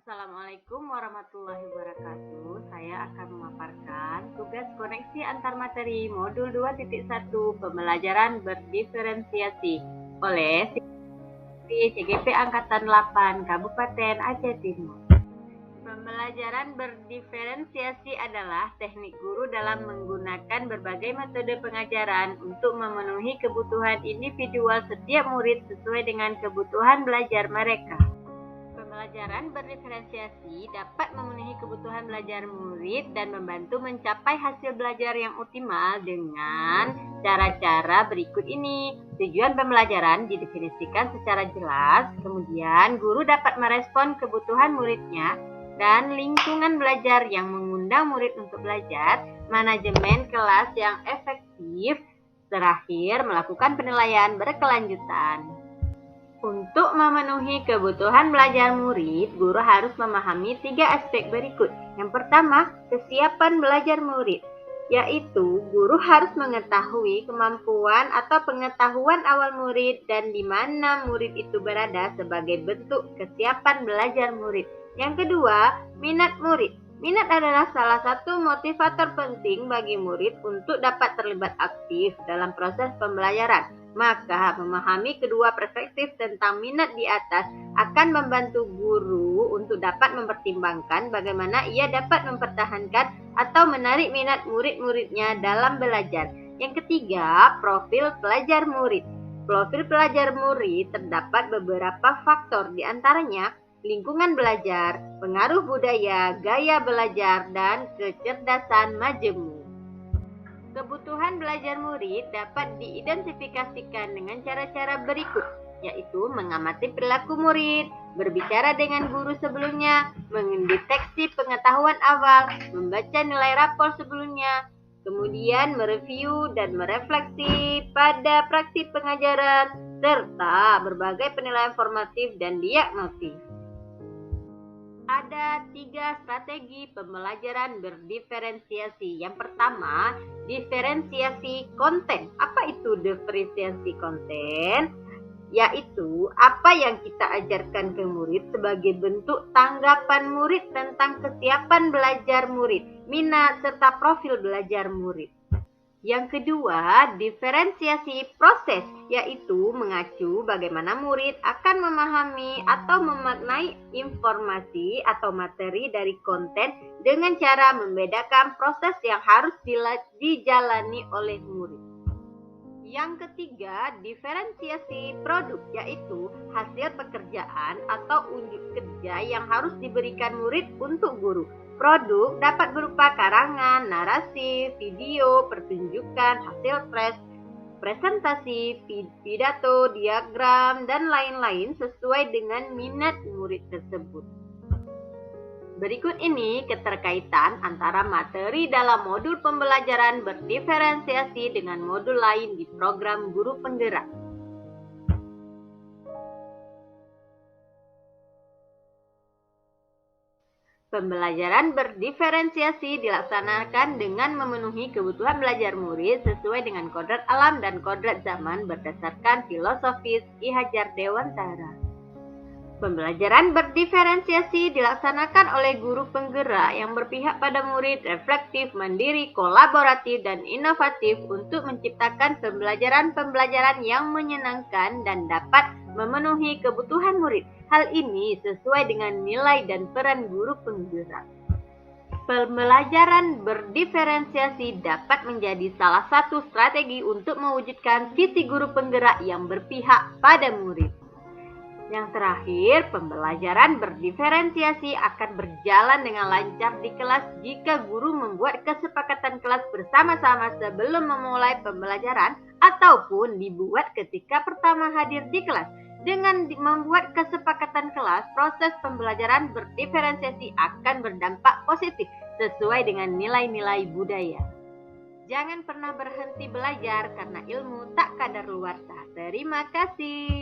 Assalamualaikum warahmatullahi wabarakatuh. Saya akan memaparkan tugas koneksi antar materi modul 2.1 pembelajaran berdiferensiasi oleh siswi CGP Angkatan 8 Kabupaten Aceh Timur. Pembelajaran berdiferensiasi adalah teknik guru dalam menggunakan berbagai metode pengajaran untuk memenuhi kebutuhan individual setiap murid sesuai dengan kebutuhan belajar mereka. Pembelajaran berdiferensiasi dapat memenuhi kebutuhan belajar murid dan membantu mencapai hasil belajar yang optimal dengan cara-cara berikut ini. Tujuan pembelajaran didefinisikan secara jelas, kemudian guru dapat merespon kebutuhan muridnya, dan lingkungan belajar yang mengundang murid untuk belajar, manajemen kelas yang efektif, terakhir melakukan penilaian berkelanjutan. Untuk memenuhi kebutuhan belajar murid, guru harus memahami 3 aspek berikut. Yang pertama, kesiapan belajar murid, yaitu guru harus mengetahui kemampuan atau pengetahuan awal murid dan di mana murid itu berada sebagai bentuk kesiapan belajar murid. Yang kedua, minat murid. Minat adalah salah satu motivator penting bagi murid untuk dapat terlibat aktif dalam proses pembelajaran. Maka, memahami kedua perspektif tentang minat di atas akan membantu guru untuk dapat mempertimbangkan bagaimana ia dapat mempertahankan atau menarik minat murid-muridnya dalam belajar. Yang ketiga, profil pelajar murid. Profil pelajar murid terdapat beberapa faktor, di antaranya lingkungan belajar, pengaruh budaya, gaya belajar, dan kecerdasan majemuk. Kebutuhan belajar murid dapat diidentifikasikan dengan cara-cara berikut, yaitu mengamati perilaku murid, berbicara dengan guru sebelumnya, mendeteksi pengetahuan awal, membaca nilai rapor sebelumnya, kemudian mereview dan merefleksi pada praktik pengajaran, serta berbagai penilaian formatif dan diagnostik. Ada 3 strategi pembelajaran berdiferensiasi. Yang pertama, diferensiasi konten. Apa itu diferensiasi konten? Yaitu apa yang kita ajarkan ke murid sebagai bentuk tanggapan murid tentang kesiapan belajar murid, minat, serta profil belajar murid. Yang kedua, diferensiasi proses, yaitu mengacu bagaimana murid akan memahami atau memaknai informasi atau materi dari konten dengan cara membedakan proses yang harus dijalani oleh murid. Yang ketiga, diferensiasi produk, yaitu hasil pekerjaan atau unjuk kerja yang harus diberikan murid untuk guru. Produk dapat berupa karangan, narasi, video, pertunjukan, hasil presentasi, pidato, diagram, dan lain-lain sesuai dengan minat murid tersebut. Berikut ini keterkaitan antara materi dalam modul pembelajaran berdiferensiasi dengan modul lain di program Guru Penggerak. Pembelajaran berdiferensiasi dilaksanakan dengan memenuhi kebutuhan belajar murid sesuai dengan kodrat alam dan kodrat zaman berdasarkan filosofis Ki Hajar Dewantara. Pembelajaran berdiferensiasi dilaksanakan oleh guru penggerak yang berpihak pada murid, reflektif, mandiri, kolaboratif, dan inovatif untuk menciptakan pembelajaran yang menyenangkan dan dapat memenuhi kebutuhan murid. Hal ini sesuai dengan nilai dan peran guru penggerak. Pembelajaran berdiferensiasi dapat menjadi salah satu strategi untuk mewujudkan visi guru penggerak yang berpihak pada murid. Yang terakhir, pembelajaran berdiferensiasi akan berjalan dengan lancar di kelas jika guru membuat kesepakatan kelas bersama-sama sebelum memulai pembelajaran ataupun dibuat ketika pertama hadir di kelas. Dengan membuat kesepakatan kelas, proses pembelajaran berdiferensiasi akan berdampak positif sesuai dengan nilai-nilai budaya. Jangan pernah berhenti belajar karena ilmu tak kadaluarsa. Terima kasih.